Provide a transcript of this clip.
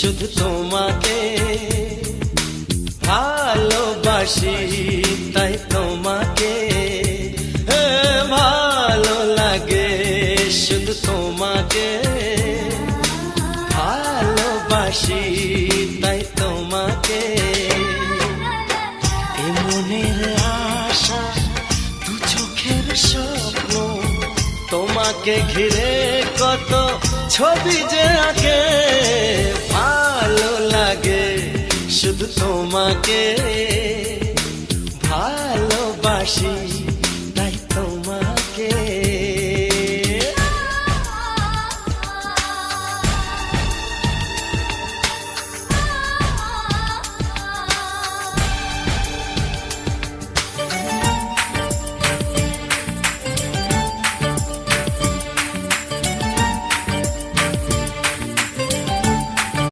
শুধু তোমাকে ভালোবাসি, তাই তোমাকে ভালো লাগে, শুধু তোমাকে ভালোবাসি, তাই তোমাকে। এ মনের আশা, দু চোখের স্বপ্ন, তোমাকে ঘিরে কত ছবি যে আঁকে, ভালো লাগে, শুধু তোমাকে ভালোবাসি।